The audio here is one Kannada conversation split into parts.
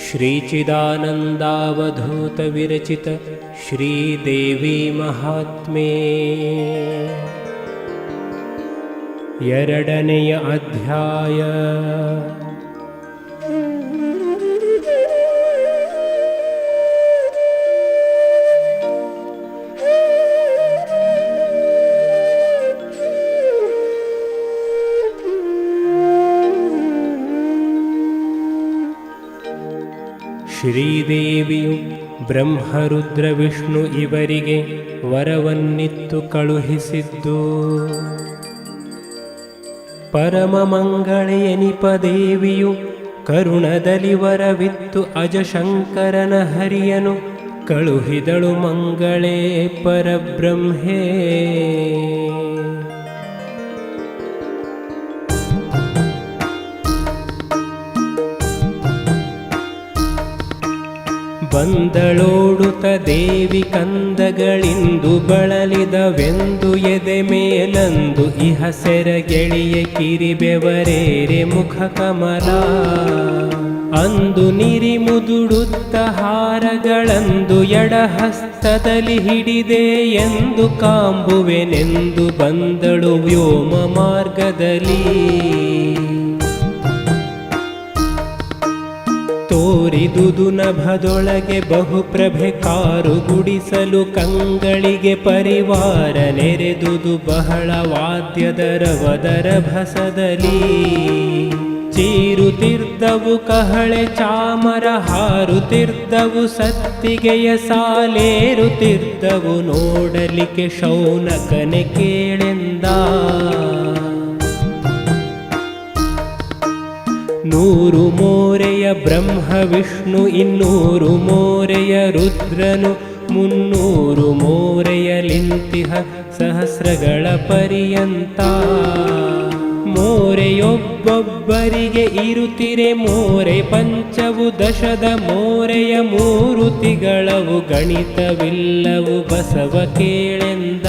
ಶ್ರೀಚಿದಾನಂದಾವಧೂತ ವಿರಚಿತ ಶ್ರೀದೇವಿ ಮಹಾತ್ಮೆ ಎರಡನೆಯ ಅಧ್ಯಾಯ. ಶ್ರೀದೇವಿಯು ಬ್ರಹ್ಮರುದ್ರ ವಿಷ್ಣು ಇವರಿಗೆ ವರವನ್ನಿತ್ತು ಕಳುಹಿಸಿದ್ದು. ಪರಮ ಮಂಗಳೆ ಎನಿಪ ದೇವಿಯು ಕರುಣದಲ್ಲಿ ವರವಿತ್ತು ಅಜಶಂಕರನ ಹರಿಯನು ಕಳುಹಿದಳು ಮಂಗಳೇ ಪರಬ್ರಹ್ಮೇ. ಬಂದಳೋಡುತ್ತ ದೇವಿ ಕಂದಗಳಿಂದು ಬಳಲಿದವೆಂದು ಎದೆ ಮೇಲಂದು ಇಹ ಸೆರಗೆಳೆಯ ಕಿರಿಬೆವರೇರೆ ಮುಖ ಕಮಲ ಅಂದು ನಿರಿಮುದುಡುತ್ತ ಹಾರಗಳಂದು ಎಡಹಸ್ತದಲ್ಲಿ ಹಿಡಿದೆ ಎಂದು ಕಾಂಬುವೆನೆಂದು ಬಂದಳು ವ್ಯೋಮ ಮಾರ್ಗದಲ್ಲಿ. ತೋರಿದುದು ನಭದೊಳಗೆ ಬಹುಪ್ರಭೆ ಕಾರು ಗುಡಿಸಲು ಕಂಗಳಿಗೆ ಪರಿವಾರ ನೆರೆದುದು ಬಹಳ ವಾದ್ಯದ ರವದರ ಭಸದಲ್ಲಿ. ಚೀರುತಿರ್ದವು ಕಹಳೆ ಚಾಮರ ಹಾರುತಿರ್ದವು ಸತ್ತಿಗೆಯ ಸಾಲೇರುತಿರ್ದವು ನೋಡಲಿಕ್ಕೆ ಶೌನಕನೆ ಕೇಳೆಂದ. 100 ಮೋರೆಯ ಬ್ರಹ್ಮ ವಿಷ್ಣು 200 ಮೋರೆಯ ರುದ್ರನು 300 ಮೋರೆಯಲಿಂತಿಹ ಸಹಸ್ರಗಳ ಪರ್ಯಂತ. ಮೋರೆಯೊಬ್ಬೊಬ್ಬರಿಗೆ ಇರುತ್ತಿರೆ ಮೋರೆ ಪಂಚವು ದಶದ ಮೋರೆಯ ಮೂರುತಿಗಳವು ಗಣಿತವಿಲ್ಲವು ಬಸವ ಕೇಳೆಂದ.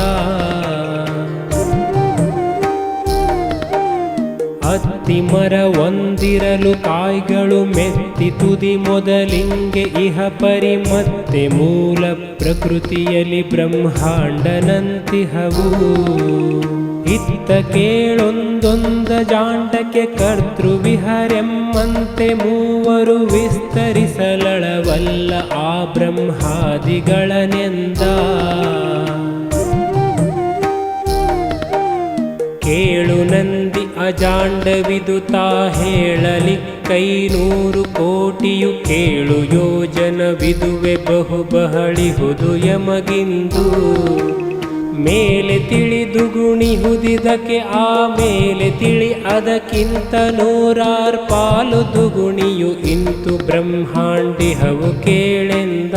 ಅತ್ತಿ ಮರ ಒಂದಿರಲು ಕಾಯ್ಗಳು ಮೆತ್ತಿ ತುದಿ ಮೊದಲಿಂಗೆ ಇಹ ಪರಿ ಮತ್ತೆ ಮೂಲ ಪ್ರಕೃತಿಯಲ್ಲಿ ಬ್ರಹ್ಮಾಂಡನಂತಿಹವು. ಇತ್ತ ಕೇಳೊಂದೊಂದ ಜಾಂಡಕ್ಕೆ ಕರ್ತೃವಿಹರೆಮ್ಮಂತೆ ಮೂವರು ವಿಸ್ತರಿಸಲಳವಲ್ಲ ಆ ಬ್ರಹ್ಮಾದಿಗಳನೆಂದ. ಕೇಳು ನಂದಿ ಅಜಾಂಡವಿದು ತಾ ಹೇಳಲಿಕ್ಕೈನೂರು ಕೋಟಿಯು ಕೇಳು ಯೋಜನವಿದುವೆ ಬಹು ಬಹಳಿಹುದು ಯಮಗಿಂದು. ಮೇಲೆ ತಿಳಿದು ಗುಣಿಹುದಿದಕ್ಕೆ ಆಮೇಲೆ ತಿಳಿ ಅದಕ್ಕಿಂತ 100 ಪಾಲು ದುಗುಣಿಯು ಇಂತು ಬ್ರಹ್ಮಾಂಡಿಹವು ಕೇಳೆಂದ.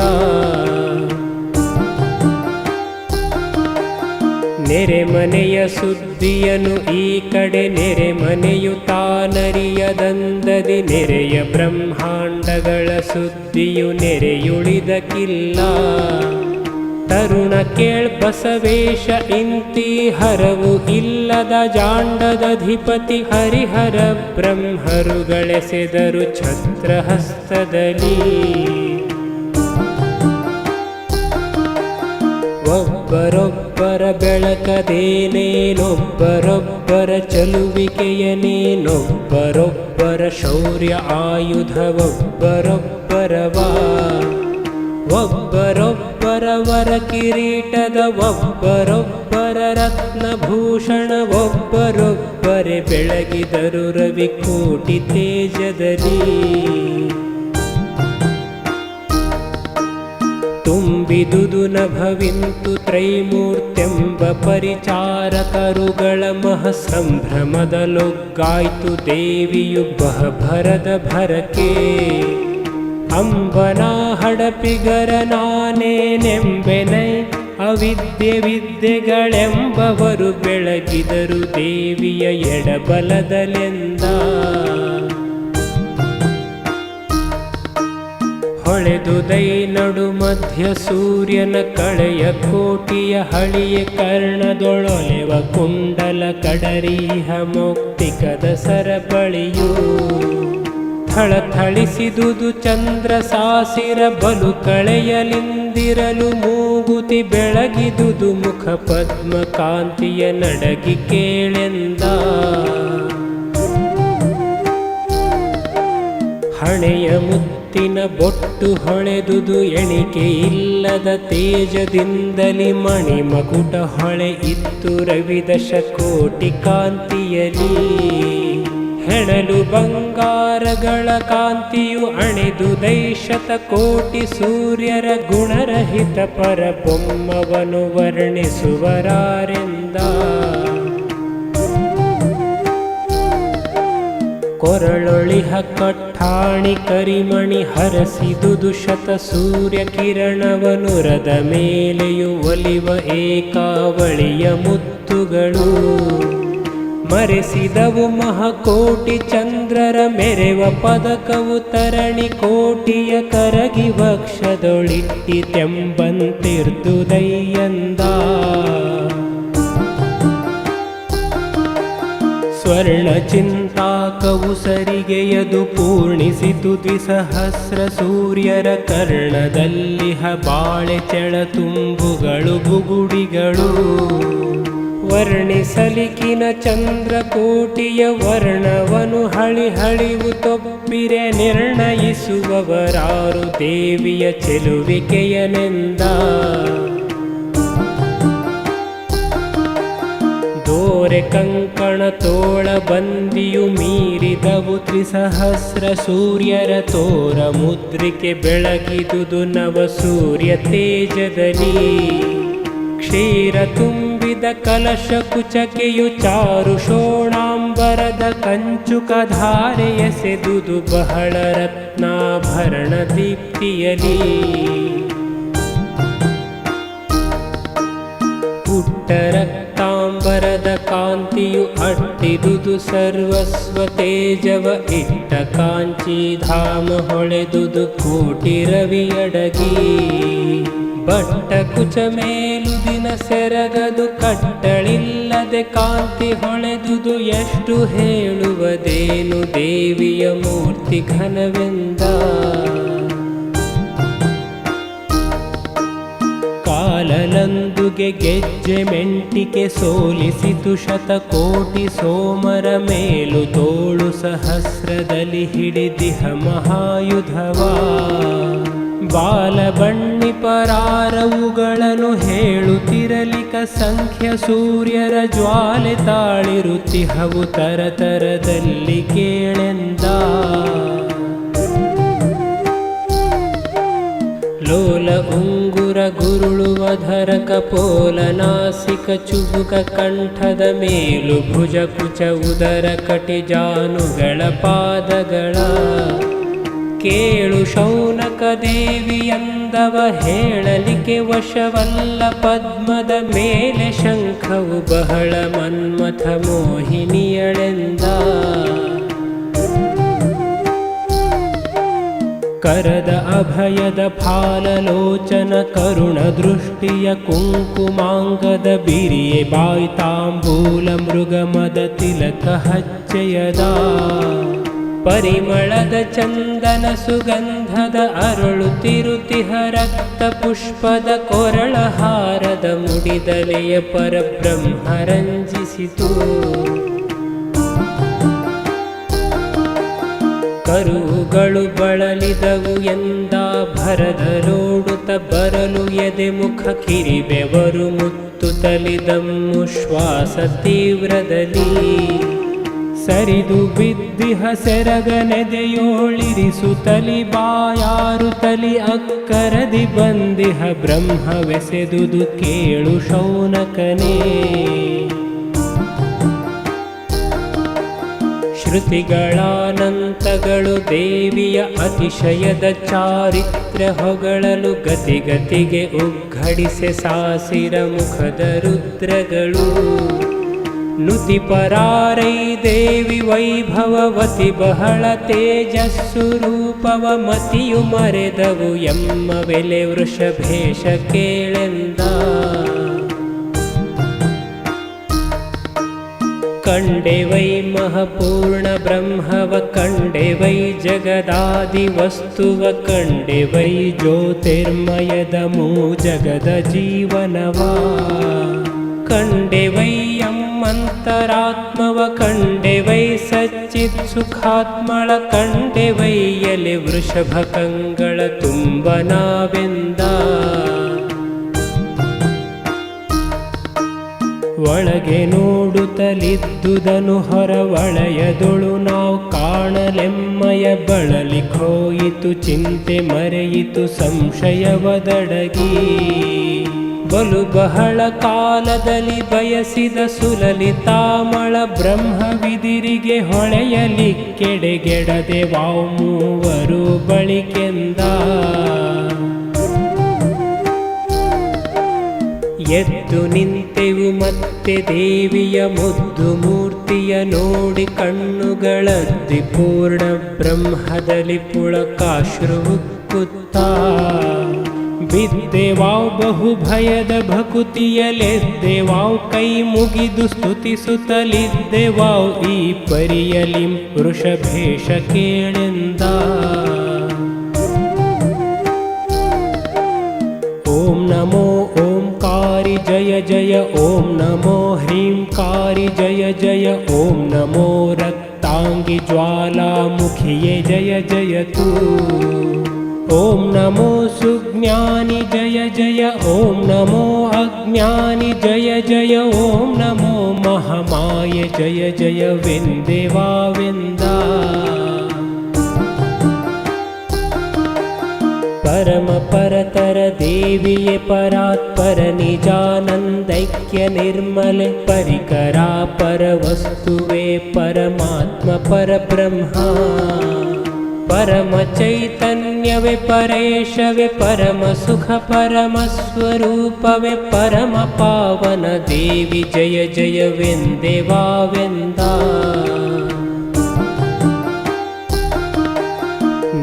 ನೆರೆಮನೆಯ ಸುದ್ದಿಯನು ಈ ಕಡೆ ನೆರೆಮನೆಯು ತಾನರಿಯದಂದದಿ ನೆರೆಯ ಬ್ರಹ್ಮಾಂಡಗಳ ಸುದ್ದಿಯು ನೆರೆಯುಳಿದಕ್ಕಿಲ್ಲ. ತರುಣ ಕೇಳ್ ಬಸವೇಶ ಇಂತಿ ಹರವು ಇಲ್ಲದ ಜಾಂಡದಧಿಪತಿ ಹರಿಹರ ಬ್ರಹ್ಮರುಗಳೆಸೆದರು ಛತ್ರಹಸ್ತದಲ್ಲಿ. ಒಬ್ಬರೊಬ್ಬರ ಬೆಳಕದೇನೇನೊಬ್ಬರೊಬ್ಬರ ಚಲುವಿಕೆಯನೇನೊಬ್ಬರೊಬ್ಬರ ಶೌರ್ಯ ಆಯುಧವೊಬ್ಬರೊಬ್ಬರವ. ಒಬ್ಬರೊಬ್ಬರವರ ಕಿರೀಟದ ಒಬ್ಬರೊಬ್ಬರ ರತ್ನಭೂಷಣ ಒಬ್ಬರೊಬ್ಬರೇ ಬೆಳಗಿದರು ರವಿಕೋಟಿ ತೇಜದಲ್ಲಿ. ತುಂಬಿದುದು ನಭವಿಂತು ತ್ರೈಮೂರ್ತೆಂಬ ಪರಿಚಾರಕರುಗಳ ಮಹಸಂಭ್ರಮದಲೊಗ್ಗಾಯ್ತು ದೇವಿಯು ಬಹಭರದ ಭರಕೆ. ಅಂಬನ ಹಡಪಿಗರ ನಾನೇನೆಂಬೆನೈ ಅವಿದ್ಯೆ ವಿದ್ಯೆಗಳೆಂಬವರು ಬೆಳಗಿದರು ದೇವಿಯ ಎಡಬಲದಲೆಂದ. ಹೊಳೆದುದೈ ನಡು ಮಧ್ಯ ಸೂರ್ಯನ ಕಳೆಯ ಕೋಟಿಯ ಹಳಿಯ ಕರ್ಣದೊಳೊಲೆವ ಕುಂಡಲ ಕಡರೀಹ ಮೌಕ್ತಿಕದ ಸರಬಳಿಯು ಥಳಥಳಿಸಿದುದು ಚಂದ್ರ ಸಾಸಿರ ಬಲು ಕಳೆಯಲಿಂದಿರಲು ಮೂಗುತಿ ಬೆಳಗಿದುದು ಮುಖ ಪದ್ಮ ಕಾಂತಿಯ ನಡಗಿ ಕೇಳೆಂದ ಹಣೆಯ ಮುತ್ತಿನ ಬೊಟ್ಟು ಹೊಳೆದುದು ಎಣಿಕೆ ಇಲ್ಲದ ತೇಜದಿಂದಲಿ ಮಣಿಮಕುಟ ಹೊಳೆ ಇತ್ತು ರವಿದಶ ಕೋಟಿ ಕಾಂತಿಯಲಿ ಹೆಣಲು ಬಂಗಾರಗಳ ಕಾಂತಿಯು ಅಣೆದುದೈ ಶತಕೋಟಿ ಸೂರ್ಯರ ಗುಣರಹಿತ ಪರಬೊಮ್ಮವನು ವರ್ಣಿಸುವರಾರೆಂದ ಕೊರಳೊಳಿಹ ಕಟ್ಟಾಣಿ ಕರಿಮಣಿ ಹರಸಿದುದು ಶತ ಸೂರ್ಯ ಕಿರಣವನುರದ ಮೇಲೆಯು ಒಲಿವ ಏಕಾವಳಿಯ ಮುತ್ತುಗಳು ಮರೆಸಿದವು ಮಹಾಕೋಟಿ ಚಂದ್ರರ ಮೆರೆವ ಪದಕವು ತರಣಿ ಕೋಟಿಯ ಕರಗಿ ವಕ್ಷದೊಳಿಟ್ಟಿತೆಂಬಂತಿರ್ದುದಯ್ಯಂದ ಸ್ವರ್ಣ ಚಿಂತಾಕವು ಸರಿಗೆಯದು ಪೂರ್ಣಿಸಿತು ದ್ವಿಸಹಸ್ರ ಸೂರ್ಯರ ಕರ್ಣದಲ್ಲಿಹ ಬಾಳೆ ಚೆಳ ತುಂಬುಗಳು ಬುಗುಡಿಗಳು ವರ್ಣಿಸಲಿಕಿನ ಚಂದ್ರಕೋಟಿಯ ವರ್ಣವನು ಹಳಿಹಳಿವು ತೊಪ್ಪಿರೆ ನಿರ್ಣಯಿಸುವವರಾರು ದೇವಿಯ ಚೆಲುವಿಕೆಯನೆಂದ ದೋರೆ ಕಂಕಣ ತೋಳ ಬಂದಿಯು ಮೀರಿದವು ತ್ರಿಸಹಸ್ರ ಸೂರ್ಯರ ತೋರ ಮುದ್ರಿಕೆ ಬೆಳಗಿದುದು ನವ ಸೂರ್ಯ ತೇಜದಲ್ಲಿ ಕ್ಷೀರ ತುಂಬಿದ ಕಲಶ ಕುಚಕೆಯು ಚಾರು ಶೋಣಾಂಬರದ ಕಂಚುಕ ಧಾರೆ ಎಸೆದುದು ಬಹಳ ರತ್ನಾಭರಣ ದೀಪ್ತಿಯಲಿ ಪುಟ್ಟ ರಕ್ತಾಂಬರದ ಕಾಂತಿಯು ಅಟ್ಟಿದುದು ಸರ್ವಸ್ವ ತೇಜವ ಇಟ್ಟ ಕಾಂಚಿ ಧಾಮ ಹೊಳೆದುದು ಕೋಟಿ ರವಿಯಡಗಿ ಬಟ್ಟ ಕುಚ ಮೇಲು ದಿನ ಸೆರಗದು ಕಟ್ಟಳಿಲ್ಲದೆ ಕಾಂತಿ ಹೊಳೆದುದು ಎಷ್ಟು ಹೇಳುವದೇನು ದೇವಿಯ ಮೂರ್ತಿ ಘನವೆಂದ ಕಾಲಲಂದುಗೆ ಗೆಜ್ಜೆ ಮೆಂಟಿಕೆ ಸೋಲಿಸಿತು ಶತಕೋಟಿ ಸೋಮರ ಮೇಲು ತೋಳು ಸಹಸ್ರದಲ್ಲಿ ಹಿಡಿದಿಹ ಮಹಾಯುಧವಾ ಬಾಲಬಣ್ಣಿ ಪರಾರವುಗಳನ್ನು ಹೇಳುತ್ತಿರಲಿಕ ಸಂಖ್ಯ ಸೂರ್ಯರ ಜ್ವಾಲೆ ತಾಳಿರುತ್ತಿಹವು ತರತರದಲ್ಲಿ ಕೇಳೆಂದ ಲೋಲ ಉಂಗುರ ಗುರುಳುವ ಧರ ಕಪೋಲ ನಾಸಿಕ ಚುಬುಕ ಕಂಠದ ಮೇಲು ಭುಜ ಕುಚ ಉದರ ಕಟಿಜಾನುಗಳ ಪಾದಗಳ ಕೇಳು ಶೌನಕ ದೇವಿಯಂದವ ಹೇಳಲಿಕ್ಕೆ ವಶವಲ್ಲ ಪದ್ಮದ ಮೇಲೆ ಶಂಖವು ಬಹಳ ಮನ್ಮಥ ಮೋಹಿನಿಯಳೆಂದ ಕರದ ಅಭಯದ ಫಾಲಲೋಚನ ಕರುಣ ದೃಷ್ಟಿಯ ಕುಂಕುಮಾಂಗದ ಬಿರಿಯೆ ಬಾಯ್ತಾಂಬೂಲ ಮೃಗಮದ ತಿಲಕ ಹಚ್ಚೆಯದ ಪರಿಮಳದ ಚಂದನ ಸುಗಂಧದ ಅರಳುತ್ತಿರುತಿಹ ರಕ್ತ ಪುಷ್ಪದ ಕೊರಳಹಾರದ ಮುಡಿದಲೆಯ ಪರಬ್ರಹ್ಮ ರಂಜಿಸಿತು ಕರುಗಳು ಬಳಲಿದವು ಎಂದ ಭರದಲೋಡುತ್ತ ಬರಲು ಎದೆ ಮುಖ ಕಿರಿಬೆವರು ಮುತ್ತು ತಲಿದಮ್ಮು ಶ್ವಾಸ ತೀವ್ರದಲ್ಲಿ ಸರಿದು ಬಿದ್ದಿಹ ಸೆರಗನೆದೆಯೋಳಿರಿಸುತ್ತಲಿ ಬಾಯಾರುತ್ತಲಿ ಅಕ್ಕರದಿ ಬಂದಿಹ ಬ್ರಹ್ಮವೆಸೆದುದು ಕೇಳು ಶೌನಕನೇ ಶ್ರುತಿಗಳಾನಂತಗಳು ದೇವಿಯ ಅತಿಶಯದ ಚಾರಿತ್ರ್ಯ ಹೊಗಳಲು ಗತಿಗತಿಗೆ ಉಗ್ಘಡಿಸೆ ಸಾಸಿರ ಮುಖದ ರುದ್ರಗಳು ನುತಿಪರಾರೈ ದೇವಿ ವೈಭವವತಿ ಬಹಳ ತೇಜಸ್ಸು ರೂಪವ ಮತಿಯು ಮರೆದವು ಎಮ್ಮವೆಲೆ ವೃಷಭೇಶ ಕೇಳೆಂದ. ಕಂಡೆವೈ ಮಹಪೂರ್ಣ ಬ್ರಹ್ಮವ ಕಂಡೆವೈ ಜಗದಾದಿ ವಸ್ತುವ ಕಂಡೆವೈ ಜ್ಯೋತಿರ್ಮಯದ ಜಗದ ಜೀವನವ ಕಂಡೆವೈ ಅಂತರಾತ್ಮವ ಕಂಡೆವೈ ಸಚ್ಚಿತ್ ಸುಖಾತ್ಮಳ ಕಂಡೆವೈ ಎಲೆ ವೃಷಭ ಕಂಗಳ ತುಂಬನಾವೆಂದ. ಒಳಗೆ ನೋಡುತ್ತಲಿದ್ದುದನು ಹೊರವಳಯದೊಳು ನಾವು ಕಾಣಲೆಮ್ಮಯ ಬಳಲಿಖೋಯಿತು ಚಿಂತೆ ಮರೆಯಿತು ಸಂಶಯವದಡಗಿ. ಬಲು ಬಹಳ ಕಾಲದಲ್ಲಿ ಬಯಸಿದ ಸುಲಲಿತಾಮಳ ಬ್ರಹ್ಮವಿದಿರಿಗೆ ಹೊಳೆಯಲಿ ಕೆಡೆಗೆಡದೆ ವಾವ್ ಮೂವರು ಬಳಿಕೆಂದ. ಎದ್ದು ನಿಂತೆವು ಮತ್ತೆ ದೇವಿಯ ಮುದ್ದು ಮೂರ್ತಿಯ ನೋಡಿ ಕಣ್ಣುಗಳದ್ದಿ ಪೂರ್ಣ ಬ್ರಹ್ಮದಲ್ಲಿ ಪುಳಕಾಶ್ರುವುಕ್ಕುತ್ತಾ. ಬಿದ್ದೆವಾವ್ ಬಹು ಭಯದ ಭಕುತಿಯಲೆದ್ದೆವಾವ್ ಕೈ ಮುಗಿದು ಸ್ತುತಿಸುತ್ತಲಿದ್ದೆವಾವ್ ಈ ಪರಿಯಲಿ ವೃಷಭೇಶ ಕೇಳೆಂದ. ಓಂ ನಮೋ ಓಂಕಾರಿ ಜಯ ಜಯ ಓಂ ನಮೋ ಹ್ರೀಂಕಾರಿ ಜಯ ಜಯ ಓಂ ನಮೋ ರಕ್ತಾಂಗಿ ಜ್ವಾಲಾಮುಖಿಯೇ ಜಯ ಜಯತು. ಓಂ ನಮೋ ಸುಜ್ಞಾನಿ ಜಯ ಜಯ ಓಂ ನಮೋ ಅಜ್ಞಾನಿ ಜಯ ಜಯ ಓಂ ನಮೋ ಮಹಾಮಾಯ ಜಯ ಜಯವೆಂದೆವಾವೆಂದ. ಪರಮ ಪರತರ ದೇವಿಯೇ ಪರಾತ್ಪರ ನಿಜಾನಂದೈಕ್ಯ ನಿರ್ಮಲೆ ಪರಿಕರಾ ಪರವಸ್ತುವೇ ಪರಮಾತ್ಮ ಪರಬ್ರಹ್ಮ. ಪರಮ ಚೈತನ್ಯವೇ ಪರೇಶವೇ ಪರಮ ಸುಖ ಪರಮ ಸ್ವರೂಪವೇ ಪರಮ ಪಾವನ ದೇವಿ ಜಯ ಜಯವೆಂದೆವಾವೆಂದ.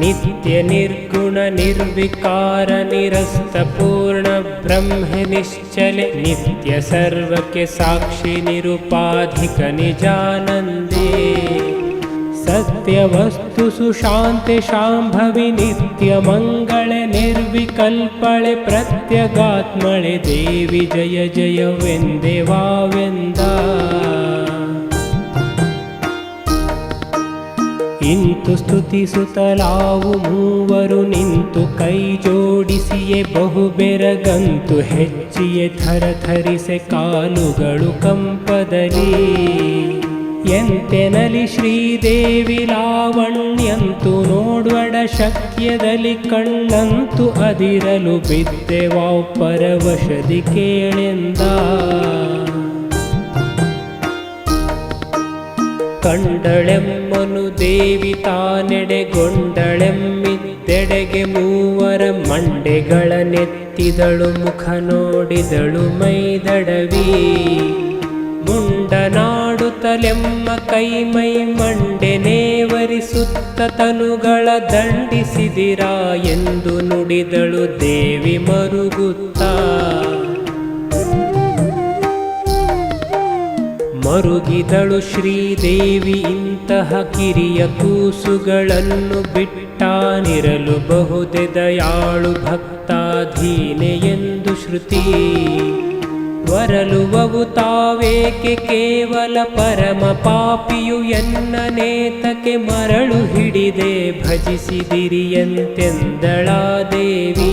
ನಿತ್ಯ ನಿರ್ಗುಣ ನಿರ್ವಿಕಾರ ನಿರಸ್ತ ಪೂರ್ಣ ಬ್ರಹ್ಮ ನಿಶ್ಚಲೆ ನಿತ್ಯ ಸರ್ವಕ್ಕೆ ಸಾಕ್ಷಿ ನಿರುಪಾಧಿಕ ನಿಜಾನಂದೇ. ಸತ್ಯ ವಸ್ತು ಸುಶಾಂತೆ ಶಾಂಭವಿ ನಿತ್ಯ ಮಂಗಳೆ ನಿರ್ವಿಕಲ್ಪಳೆ ಪ್ರತ್ಯಗಾತ್ಮಳೆ ದೇವಿ ಜಯ ಜಯವೆಂದೆವಾವೆಂದ. ಇಂತು ಸ್ತುತಿಸುತ್ತಲಾವು ಮೂವರು ನಿಂತು ಕೈ ಜೋಡಿಸಿಯೇ ಬಹು ಬೆರಗಂತು ಹೆಚ್ಚಿಯೇ ಥರಥರಿಸೆ ಕಾಲುಗಳು ಕಂಪದಲ್ಲಿ. ಎಂತೆನಲಿ ಶ್ರೀದೇವಿ ಲಾವಣ್ಯಂತು ನೋಡ್ವಡ ಶಕ್ಯದಲ್ಲಿ ಕಣ್ಣಂತು ಅದಿರಲು ಬಿದ್ದೆವಾವ್ ಪರವಶದಿ ಕೇಳೆಂದ. ಕಂಡಳೆಮ್ಮನು ದೇವಿ ತಾನೆಡೆಗೊಂಡಳೆಮ್ಮಿದ್ದೆಡೆಗೆ ಮೂವರ ಮಂಡೆಗಳ ನೆತ್ತಿದಳು ಮುಖ ನೋಡಿದಳು ಮೈದಡವಿ. ಮುಂಡನಾಡುತ್ತಲೆಮ್ಮ ಕೈಮೈ ಮಂಡೆ ನೇವರಿಸುತ್ತ ತನುಗಳ ದಂಡಿಸಿದಿರಾ ಎಂದು ನುಡಿದಳು ದೇವಿ ಮರುಗುತ್ತ. ಮರುಗಿದಳು ಶ್ರೀದೇವಿ ಇಂತಹ ಕಿರಿಯ ಕೂಸುಗಳನ್ನು ಬಿಟ್ಟಾನಿರಲು ಬಹುದೆ ದಯಾಳು ಭಕ್ತಾಧೀನೆ ಎಂದು ಶ್ರುತಿ. ವರಲುವವು ತಾವೇಕೆ ಕೇವಲ ಪರಮ ಪಾಪಿಯು ಎನ್ನ ನೇತಕ್ಕೆ ಮರಳು ಹಿಡಿದೆ ಭಜಿಸಿದಿರಿ ಎಂತೆಂದಳಾ ದೇವಿ.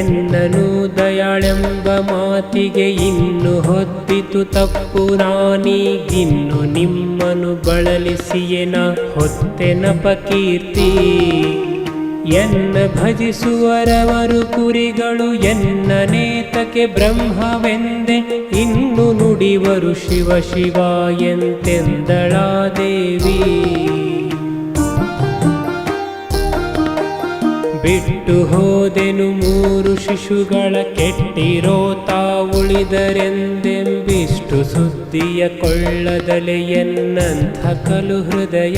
ಎನ್ನನು ದಯಾಳೆಂಬ ಮಾತಿಗೆ ಇನ್ನು ಹೊದ್ದಿತು ತಪ್ಪು ನಾನೀಗಿನ್ನು ನಿಮ್ಮನು ಬಳಲಿಸಿಯೇನ ಹೊತ್ತೆನಪ ಕೀರ್ತಿ. ಎನ್ನ ಭಜಿಸುವರವರು ಕುರಿಗಳು ಎನ್ನ ನೇತಕ್ಕೆ ಬ್ರಹ್ಮವೆಂದೆ ಇನ್ನು ನುಡಿವರು ಶಿವ ಶಿವ ಎಂತೆಂದಳಾ ದೇವಿ. ಬಿಟ್ಟು ಹೋದೆನು 3 ಶಿಶುಗಳ ಕೆಟ್ಟಿರೋ ತಾವುಳಿದರೆಂದೆಂಬಿಷ್ಟು ಸುದ್ದಿಯ ಕೊಳ್ಳದಲೆ ಎನ್ನಂಥ ಕಲು ಹೃದಯ.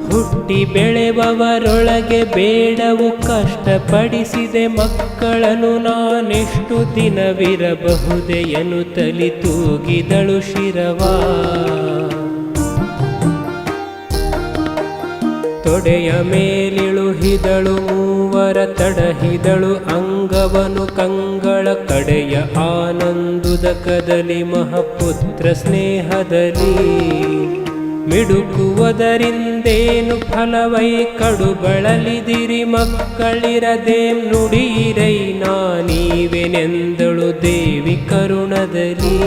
ಹುಟ್ಟಿ ಬೆಳೆವವರೊಳಗೆ ಬೇಡವು ಕಷ್ಟಪಡಿಸಿದೆ ಮಕ್ಕಳನ್ನು ನಾನೆಷ್ಟು ದಿನವಿರಬಹುದೆ ಎನ್ನುತ್ತಲಿ ತೂಗಿದಳು ಶಿರವ. ತೊಡೆಯ ಮೇಲಿಳುಹಿದಳು 3 ತಡಹಿದಳು ಅಂಗವನು ಕಂಗಳ ಕಡೆಯ ಆನಂದುದಕದಲ್ಲಿ ಮಹಪುತ್ರ ಸ್ನೇಹದಲ್ಲಿ. ಮಿಡುಕುವುದರಿಂದೇನು ಫಲವೈ ಕಡು ಬಳಲಿದಿರಿ ಮಕ್ಕಳಿರದೇಂ ನುಡಿಯಿರೈ ನಾನೀವೆನೆಂದಳು ದೇವಿ ಕರುಣದಲ್ಲಿ.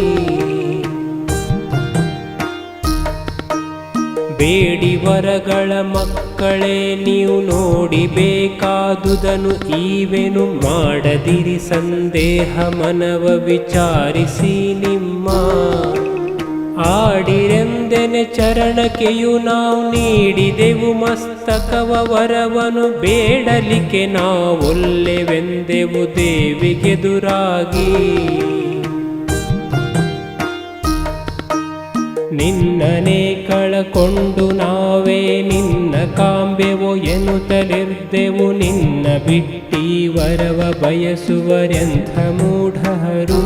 ಬೇಡಿ ವರಗಳ ಮಕ್ಕಳೇ ನೀವು ನೋಡಿಬೇಕಾದುದನು ಈವೆನು ಮಾಡದಿರಿ ಸಂದೇಹ ಮನವ ವಿಚಾರಿಸಿ ನಿಮ್ಮ. ಆಡಿರೆಂದೆನೆ ಚರಣಕೆಯು ನಾವು ನೀಡಿದೆವು ಮಸ್ತಕವ ವರವನು ಬೇಡಲಿಕ್ಕೆ ನಾವೊಲ್ಲೆವೆಂದೆವು ದೇವಿಗೆದುರಾಗಿ. ನಿನ್ನನೆ ಕಳಕೊಂಡು ನಾವೇ ನಿನ್ನ ಕಾಂಬೆವೋ ಎನ್ನುತ್ತಲಿರ್ದೆವು ನಿನ್ನ ಬಿಟ್ಟಿ ವರವ ಬಯಸುವರೆಂಥ ಮೂಢರು.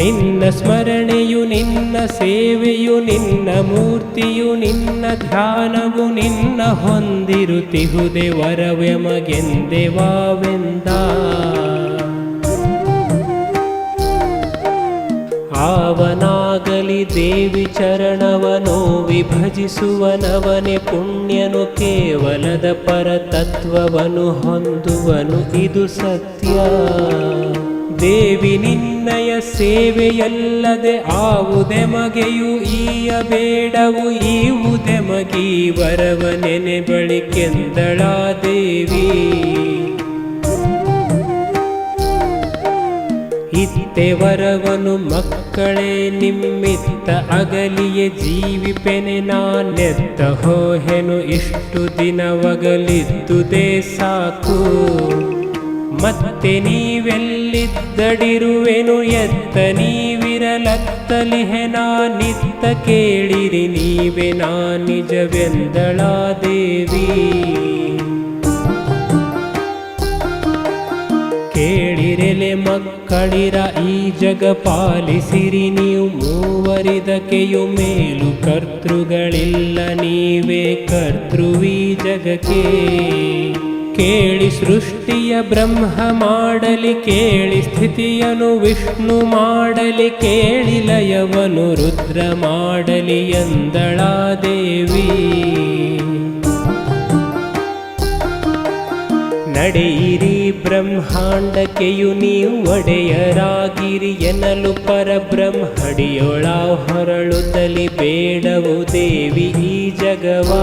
ನಿನ್ನ ಸ್ಮರಣೆಯು ನಿನ್ನ ಸೇವೆಯು ನಿನ್ನ ಮೂರ್ತಿಯು ನಿನ್ನ ಧ್ಯಾನವು ನಿನ್ನ ಹೊಂದಿರುತ್ತಿಹುದೆ ವರವೆಮಗೆಂದೆವಾವೆಂದ. ಆವನಾಗಲಿ ದೇವಿ ಚರಣವನೋ ವಿಭಜಿಸುವನವನೇ ಪುಣ್ಯನು ಕೇವಲದ ಪರತತ್ವವನು ಹೊಂದುವನು ಇದು ಸತ್ಯ. ದೇವಿ ನಿನ್ನಯ ಸೇವೆಯಲ್ಲದೆ ಆವುದೆಮಗೆಯು ಈಯ ಬೇಡವು ಈವುದೆಮಗೀ ವರವ ನೆನೆ ಬಳಿಕೆಂದಳಾ ದೇವಿ. ಇತ್ತೆ ವರವನು ಮಕ್ಕಳೇ ನಿಮ್ಮಿತ್ತ ಅಗಲಿಯ ಜೀವಿಪೆನೆ ನಾನೆತ್ತ ಹೋಹೆನು ಇಷ್ಟು ದಿನವಗಲಿದ್ದುದೇ ಸಾಕು. ಮತ್ತೆ ನೀವೆಲ್ಲಿದ್ದಡಿರುವೆನು ಎತ್ತ ನೀವಿರಲತ್ತಲಿಹೆ ನಾನಿತ್ತ ಕೇಳಿರಿ ನೀವೇ ನಾ ನಿಜವೆಂದಳಾ ದೇವಿ. ಕೇಳಿರೆಲೆ ಮಕ್ಕಳಿರ ಈ ಜಗ ಪಾಲಿಸಿರಿ ನೀವು ಮೂವರಿದಕೆಯು ಮೇಲು ಕರ್ತೃಗಳಿಲ್ಲ ನೀವೇ ಕರ್ತೃವೀ ಜಗಕ್ಕೆ. ಕೇಳಿ ಸೃಷ್ಟಿಯ ಬ್ರಹ್ಮ ಮಾಡಲಿ ಕೇಳಿ ಸ್ಥಿತಿಯನು ವಿಷ್ಣು ಮಾಡಲಿ ಕೇಳಿ ಲಯವನು ರುದ್ರ ಮಾಡಲಿ ಎಂದಳಾ ದೇವಿ. ನಡೆಯಿರಿ ಬ್ರಹ್ಮಾಂಡಕ್ಕೆಯು ನೀವು ಒಡೆಯರಾಗಿರಿ ಎನ್ನಲು ಪರಬ್ರಹ್ಮಡಿಯೊಳ ಹೊರಳುತ್ತಲಿ ಬೇಡವು ದೇವಿ ಈ ಜಗವಾ.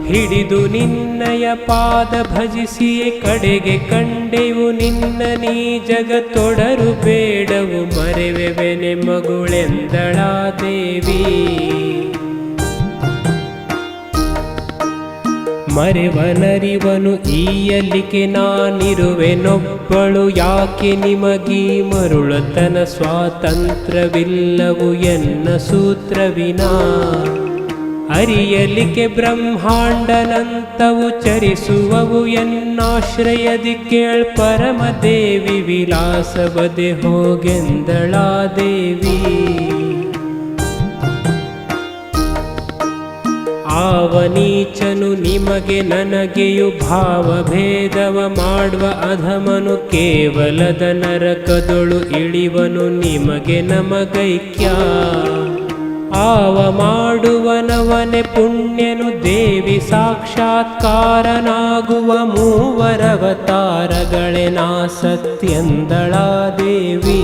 ಹಿಡಿದು ನಿನ್ನಯ ಪಾದ ಭಜಿಸಿಯೇ ಕಡೆಗೆ ಕಂಡೆವು ನಿನ್ನ ನೀ ಜಗತ್ತೊಡರು ಬೇಡವು ಮರೆವೆವೆನೆ ಮಗುಳೆಂದಳಾ ದೇವಿ. ಮರೆವನರಿವನು ಈಯಲಿಕೆ ನಾನಿರುವೆನೊಬ್ಬಳು ಯಾಕೆ ನಿಮಗೀ ಮರುಳತನ ಸ್ವಾತಂತ್ರ್ಯವಿಲ್ಲವು ಎನ್ನ ಸೂತ್ರವಿನ. ಅರಿಯಲಿಕೆ ಬ್ರಹ್ಮಾಂಡನಂತವು ಚರಿಸುವವು ಎನ್ನಾಶ್ರಯದಿ ಕೇಳ್ ಪರಮದೇವಿ ವಿಲಾಸವದೆ ಹೋಗೆಂದಳಾ ದೇವಿ. ಆವನೀಚನು ನಿಮಗೆ ನನಗೆಯು ಭಾವಭೇದವ ಮಾಡುವ ಅಧಮನು ಕೇವಲದ ನರಕದೊಳು ಇಳಿವನು ನಿಮಗೆ ನಮಗೈಕ್ಯ. ಆವ ಮಾಡುವನವನೆ ಪುಣ್ಯನು ದೇವಿ ಸಾಕ್ಷಾತ್ಕಾರನಾಗುವ ಮೂವರವತಾರಗಳೇ ನಾ ಸತ್ಯಂದಳಾ ದೇವಿ.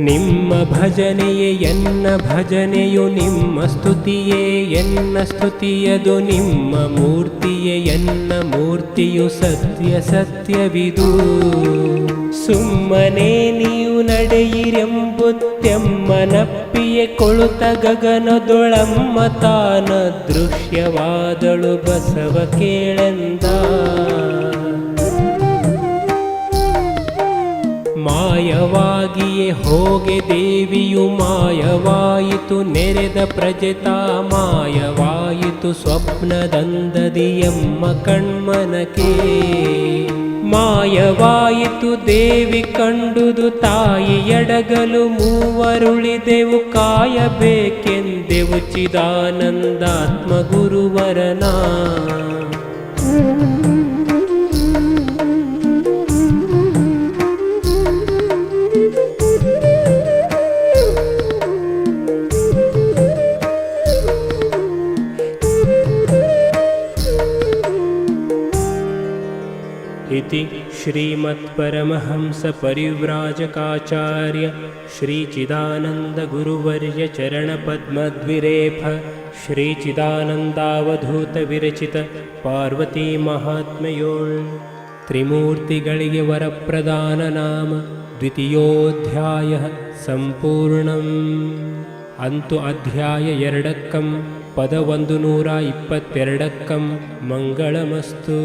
ನಿಮ್ಮ ಭಜನೆಯೇ ಎನ್ನ ಭಜನೆಯು ನಿಮ್ಮ ಸ್ತುತಿಯೇ ಎನ್ನ ಸ್ತುತಿಯದು ನಿಮ್ಮ ಮೂರ್ತಿಯೇ ಎನ್ನ ಮೂರ್ತಿಯು ಸತ್ಯ ಸತ್ಯವಿದು. ಸುಮ್ಮನೆ ನೀವು ನಡೆಯಿರೆಂಬುತ್ತೆಮ್ಮನಪ್ಪಿಯ ದೇವಿಯೇ ಕೊಳುತ ಗಗನದೊಳಮ್ಮ ತಾನ ದೃಶ್ಯವಾದಳು ಬಸವ ಕೇಳೆಂದ. ಮಾಯವಾಗಿಯೇ ಹೋಗೆ ದೇವಿಯು ಮಾಯವಾಯಿತು ನೆರೆದ ಪ್ರಜೆತಾ ಮಾಯವಾಯಿತು ಸ್ವಪ್ನದಂದದಿ ಎಮ್ಮ ಕಣ್ಮನಕೆ. ಮಾಯವಾಯಿತು ದೇವಿ ಕಂಡುದು ತಾಯಿ ಎಡಗಲು ಮೂವರುಳಿದೆವು ಕಾಯಬೇಕೆಂದೆವು ಚಿದಾನಂದಾತ್ಮ ಗುರುವರನ. इति श्रीमत्परमहंसपरिव्राजकाचार्य श्रीचिदानन्दगुरुवर्य चरणपद्मद्विरेफ श्रीचिदानन्दावधूतविरचित पार्वती महात्म्योळ್ त्रिमूर्तिಗಳಿಗೆ ವರಪ್ರದಾನ ನಾಮ ದ್ವಿತೀಯೋಧ್ಯಾಯ ಸಂಪೂರ್ಣಂ. ಅಂತು ಅಧ್ಯಾಯ 2 ಪದ 122 ಮಂಗಳಮಸ್ತು.